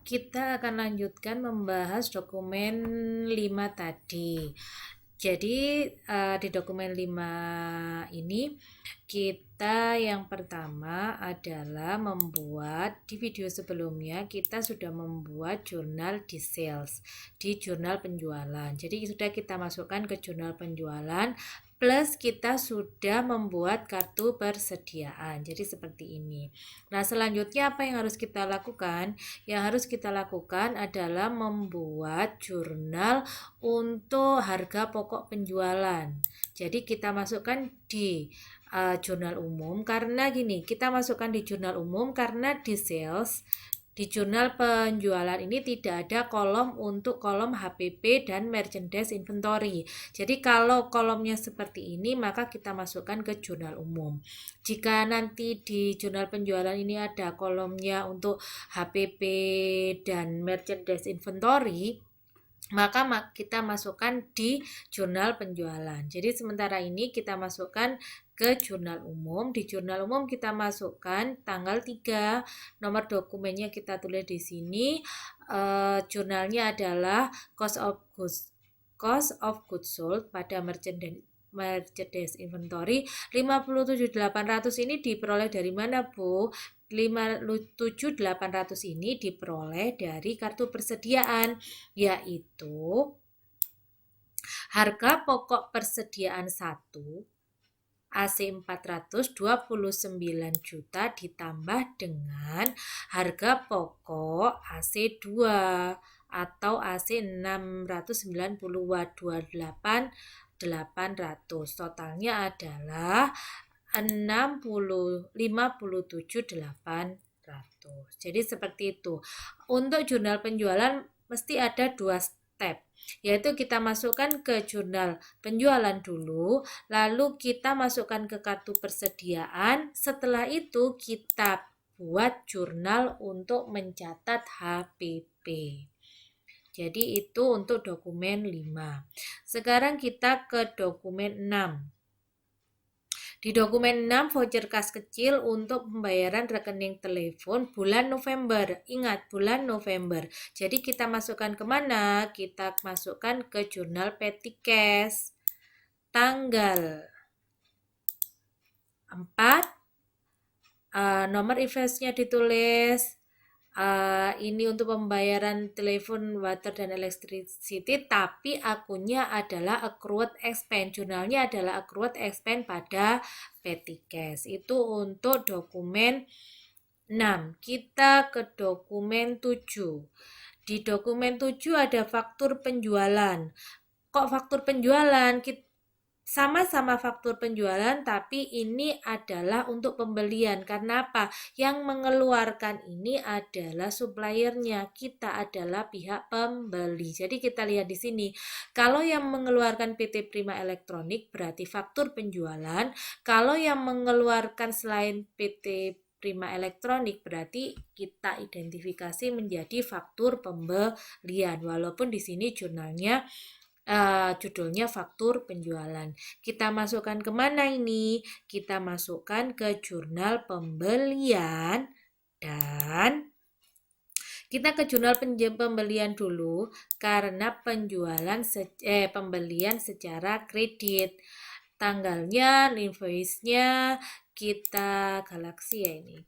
Kita akan lanjutkan membahas dokumen 5 tadi. Jadi di dokumen 5 ini kita yang pertama adalah membuat, di video sebelumnya kita sudah membuat jurnal di sales, di jurnal penjualan. Jadi sudah kita masukkan ke jurnal penjualan plus kita sudah membuat kartu persediaan. Jadi seperti ini. Nah, selanjutnya apa yang harus kita lakukan? Yang harus kita lakukan adalah membuat jurnal untuk harga pokok penjualan. Jadi kita masukkan di jurnal umum karena gini, kita masukkan di jurnal umum karena di sales, di jurnal penjualan ini tidak ada kolom untuk kolom HPP dan merchandise inventory. Jadi kalau kolomnya seperti ini maka kita masukkan ke jurnal umum. Jika nanti di jurnal penjualan ini ada kolomnya untuk HPP dan merchandise inventory, maka kita masukkan di jurnal penjualan. Jadi sementara ini kita masukkan ke jurnal umum. Di jurnal umum kita masukkan tanggal 3, nomor dokumennya kita tulis di sini. Jurnalnya adalah cost of goods sold pada merchandise inventory 57.800 ini diperoleh dari mana, Bu? 57.800 ini diperoleh dari kartu persediaan, yaitu harga pokok persediaan 1 AC 429 juta ditambah dengan harga pokok AC 2 atau AC 690 watt 28.800. Totalnya adalah 57.800. Jadi seperti itu. Untuk jurnal penjualan mesti ada 2 step, yaitu kita masukkan ke jurnal penjualan dulu, lalu kita masukkan ke kartu persediaan. Setelah itu kita buat jurnal untuk mencatat HPP. Jadi itu untuk dokumen 5. Sekarang kita ke dokumen 6. Di dokumen 6, voucher kas kecil untuk pembayaran rekening telepon bulan November. Ingat, bulan November. Jadi kita masukkan kemana? Kita masukkan ke jurnal petty cash. Tanggal 4, nomor invoice-nya ditulis. Ini untuk pembayaran telepon, water, dan electricity, tapi akunnya adalah accrued expense, jurnalnya adalah accrued expense pada petty cash. Itu untuk dokumen 6. Kita ke dokumen 7. Di dokumen 7 ada faktur penjualan. Kok faktur penjualan? Sama-sama faktur penjualan, tapi ini adalah untuk pembelian. Karena apa? Yang mengeluarkan ini adalah suppliernya, kita adalah pihak pembeli. Jadi kita lihat di sini, kalau yang mengeluarkan PT Prima Elektronik berarti faktur penjualan. Kalau yang mengeluarkan selain PT Prima Elektronik berarti kita identifikasi menjadi faktur pembelian. Walaupun di sini jurnalnya judulnya faktur penjualan. Kita masukkan kemana ini? Kita masukkan ke jurnal pembelian dan kita ke jurnal pembelian dulu karena pembelian secara kredit. Tanggalnya, invoice-nya kita Galaxy ya ini,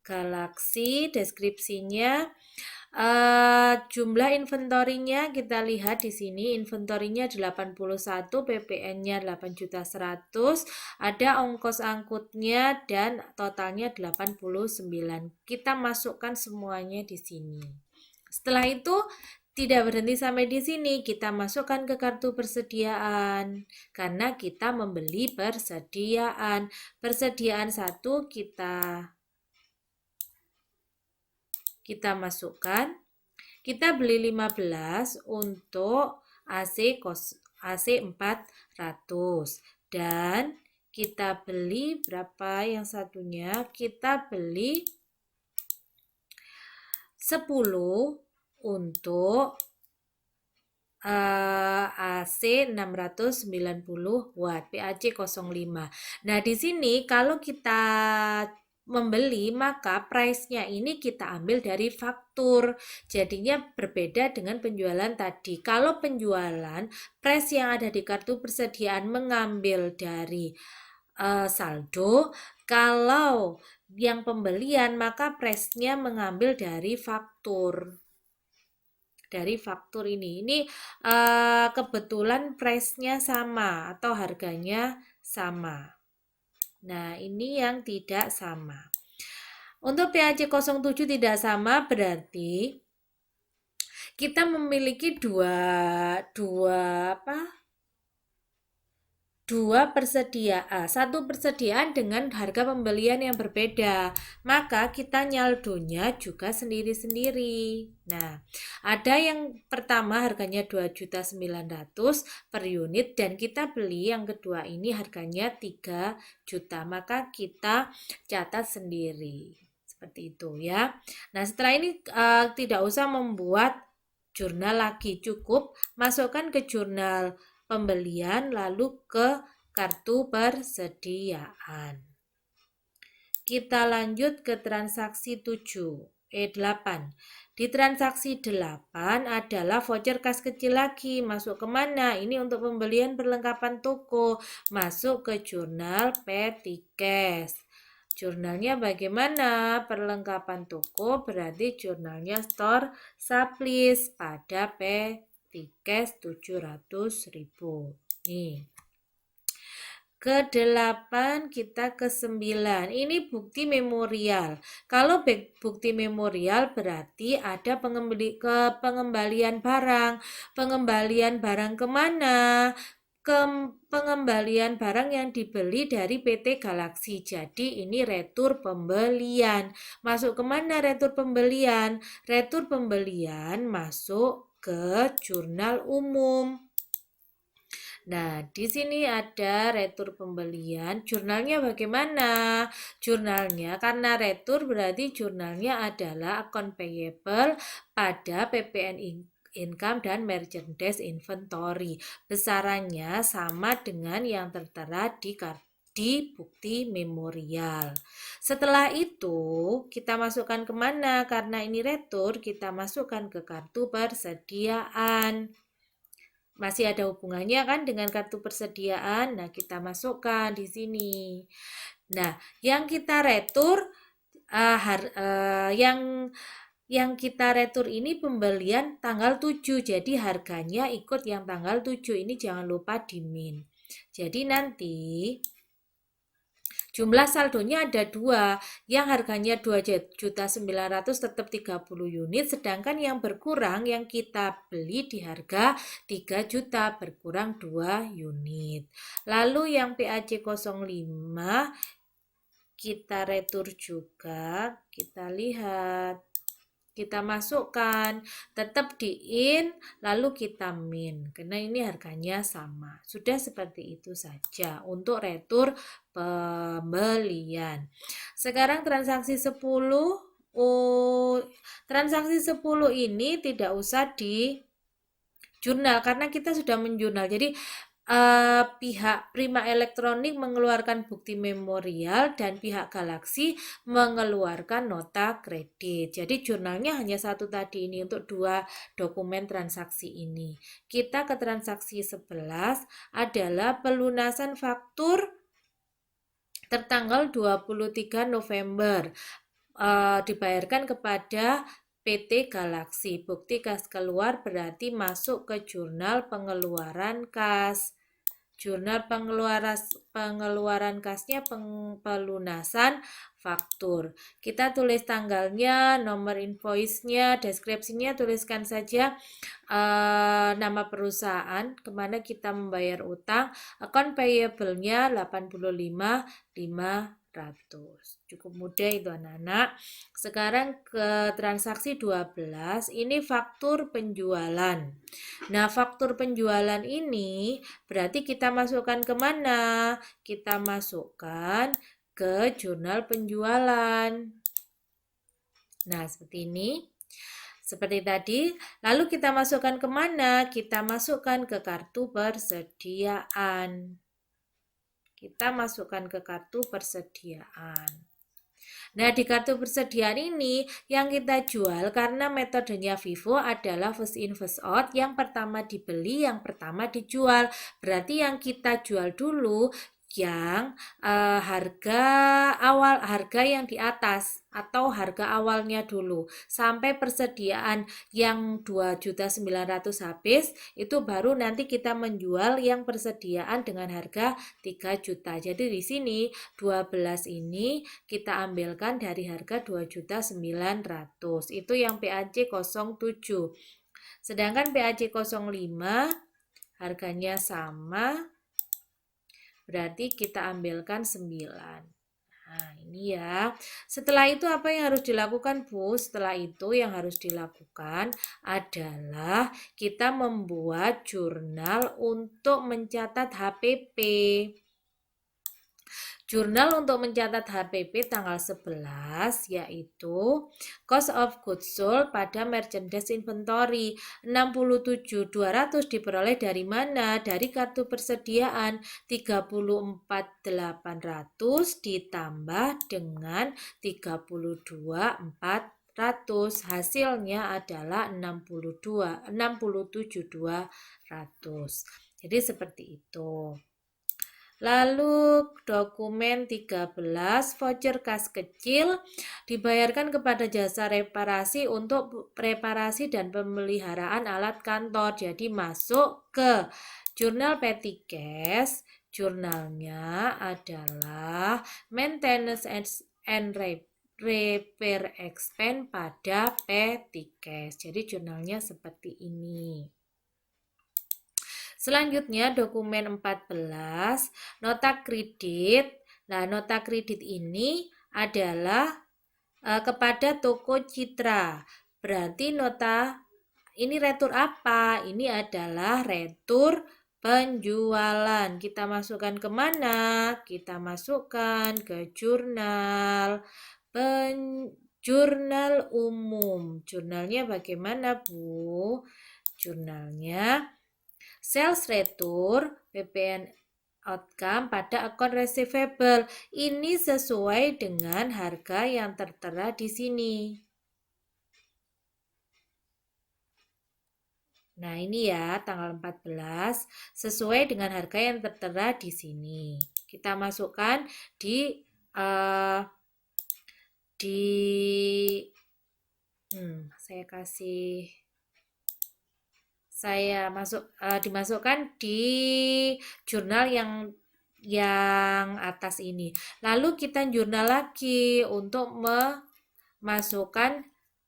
Galaxy, deskripsinya. Jumlah inventorinya kita lihat di sini, inventorinya 81, PPN-nya 8.100.000, ada ongkos angkutnya dan totalnya 89. Kita masukkan semuanya di sini. Setelah itu tidak berhenti sampai di sini, kita masukkan ke kartu persediaan karena kita membeli persediaan. Persediaan 1 kita masukkan, kita beli 15 untuk AC 400 dan kita beli berapa yang satunya? Kita beli 10 untuk AC 690 watt, PAC 05. Nah, di sini kalau kita membeli, maka price-nya ini kita ambil dari faktur. Jadinya berbeda dengan penjualan tadi. Kalau penjualan, price yang ada di kartu persediaan mengambil dari saldo. Kalau yang pembelian, maka price-nya mengambil dari faktur. Dari faktur ini kebetulan price-nya sama atau harganya sama. Nah, ini yang tidak sama. Untuk PAC 07 tidak sama berarti kita memiliki satu persediaan dengan harga pembelian yang berbeda, maka kita nyaldonya juga sendiri-sendiri. Nah, ada yang pertama harganya 2.900.000 per unit dan kita beli yang kedua ini harganya 3 juta, maka kita catat sendiri. Seperti itu ya. Nah, setelah ini tidak usah membuat jurnal lagi, cukup masukkan ke jurnal pembelian lalu ke kartu persediaan. Kita lanjut ke transaksi 8. Di transaksi 8 adalah voucher kas kecil lagi. Masuk kemana? Ini untuk pembelian perlengkapan toko. Masuk ke jurnal petty cash. Jurnalnya bagaimana? Perlengkapan toko berarti jurnalnya store supplies pada petty cash 700.000. Nih. Ke-8 kita ke-9. Ini bukti memorial. Kalau bukti memorial berarti ada pengembalian barang. Pengembalian barang kemana? Pengembalian barang yang dibeli dari PT Galaxy. Jadi ini retur pembelian. Masuk kemana retur pembelian? Retur pembelian masuk ke jurnal umum. Nah, di sini ada retur pembelian. Jurnalnya bagaimana? Jurnalnya karena retur berarti jurnalnya adalah account payable pada PPN income dan merchandise inventory. Besarannya sama dengan yang tertera di bukti memorial. Setelah itu kita masukkan kemana? Karena ini retur, kita masukkan ke kartu persediaan. Masih ada hubungannya kan dengan kartu persediaan. Nah, kita masukkan di sini. Nah, yang kita retur yang kita retur ini pembelian tanggal 7. Jadi harganya ikut yang tanggal 7. Ini jangan lupa dimin. Jadi nanti jumlah saldonya ada 2, yang harganya 2.900.000 tetap 30 unit, sedangkan yang berkurang yang kita beli di harga 3 juta berkurang 2 unit. Lalu yang PAC 05 kita retur juga, kita lihat. Kita masukkan, tetap di in, lalu kita min, karena ini harganya sama. Sudah seperti itu saja untuk retur pembelian. Sekarang transaksi 10, transaksi 10 ini tidak usah di jurnal karena kita sudah menjurnal. Jadi pihak Prima Elektronik mengeluarkan bukti memorial dan pihak Galaxy mengeluarkan nota kredit. Jadi jurnalnya hanya satu tadi ini untuk 2 dokumen transaksi ini. Kita ke transaksi 11 adalah pelunasan faktur tertanggal 23 November. Dibayarkan kepada PT Galaxy. Bukti kas keluar berarti masuk ke jurnal pengeluaran kas. Jurnal pengeluaran kasnya pelunasan faktur. Kita tulis tanggalnya, nomor invoice-nya, deskripsinya tuliskan saja nama perusahaan, kemana kita membayar utang, account payable-nya 85.500. Cukup mudah itu anak-anak. Sekarang ke transaksi 12, ini faktur penjualan. Nah, faktur penjualan ini berarti kita masukkan kemana? Kita masukkan ke jurnal penjualan. Nah, seperti ini. Seperti tadi, lalu kita masukkan kemana? Kita masukkan ke kartu persediaan. Kita masukkan ke kartu persediaan. Nah, di kartu persediaan ini yang kita jual karena metodenya Vivo adalah first in first out, yang pertama dibeli, yang pertama dijual. Berarti yang kita jual dulu yang harga yang di atas atau harga awalnya dulu sampai persediaan yang 2.900.000 habis, itu baru nanti kita menjual yang persediaan dengan harga 3 juta. Jadi di sini 12 ini kita ambilkan dari harga 2.900.000. Itu yang PAC 07. Sedangkan PAC 05 harganya sama, berarti kita ambilkan 9. Nah, ini ya. Setelah itu apa yang harus dilakukan, Bu? Setelah itu yang harus dilakukan adalah kita membuat jurnal untuk mencatat HPP. Jurnal untuk mencatat HPP tanggal 11 yaitu cost of goods sold pada merchandise inventory 67.200 diperoleh dari mana? Dari kartu persediaan 34.800 ditambah dengan 32.400, hasilnya adalah 67.200. Jadi seperti itu. Lalu dokumen 13, voucher kas kecil dibayarkan kepada jasa reparasi untuk reparasi dan pemeliharaan alat kantor. Jadi masuk ke jurnal petty cash. Jurnalnya adalah maintenance and repair expense pada petty cash. Jadi jurnalnya seperti ini. Selanjutnya dokumen 14, nota kredit. Nah, nota kredit ini adalah kepada toko Citra. Berarti nota ini retur apa? Ini adalah retur penjualan. Kita masukkan kemana? Kita masukkan ke jurnal jurnal umum. Jurnalnya bagaimana, Bu? Jurnalnya sales retur PPN outcome pada akun receivable. Ini sesuai dengan harga yang tertera di sini. Nah, ini ya tanggal 14 sesuai dengan harga yang tertera di sini. Kita masukkan dimasukkan di jurnal yang atas ini. Lalu kita jurnal lagi untuk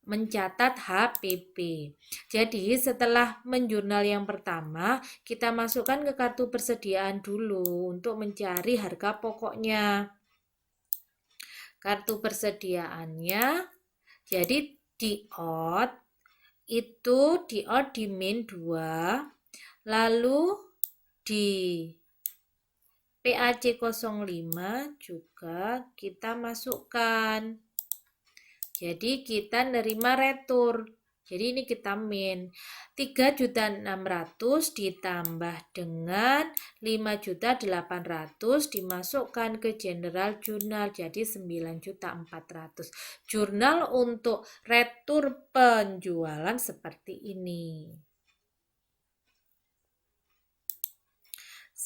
mencatat HPP. Jadi setelah menjurnal yang pertama, kita masukkan ke kartu persediaan dulu untuk mencari harga pokoknya. Kartu persediaannya, jadi diot itu diot di min 2, lalu di PAC 05 juga kita masukkan. Jadi kita nerima retur. Jadi ini kita min 3.600.000 ditambah dengan 5.800.000 dimasukkan ke general jurnal, jadi 9.400.000. Jurnal untuk retur penjualan seperti ini.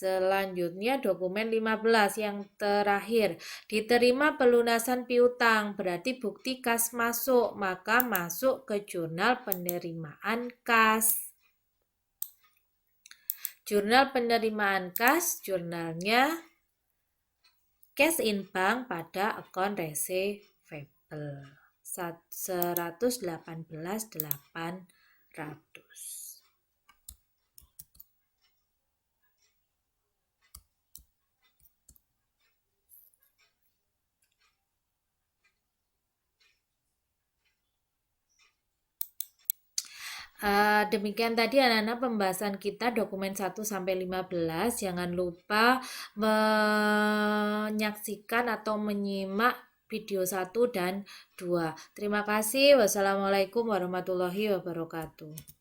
Selanjutnya dokumen 15 yang terakhir, diterima pelunasan piutang, berarti bukti kas masuk, maka masuk ke jurnal penerimaan kas. Jurnal penerimaan kas, jurnalnya cash in bank pada akun receivable 118.800. Demikian tadi anak-anak pembahasan kita dokumen 1 sampai 15. Jangan lupa menyaksikan atau menyimak video 1 dan 2. Terima kasih. Wassalamualaikum warahmatullahi wabarakatuh.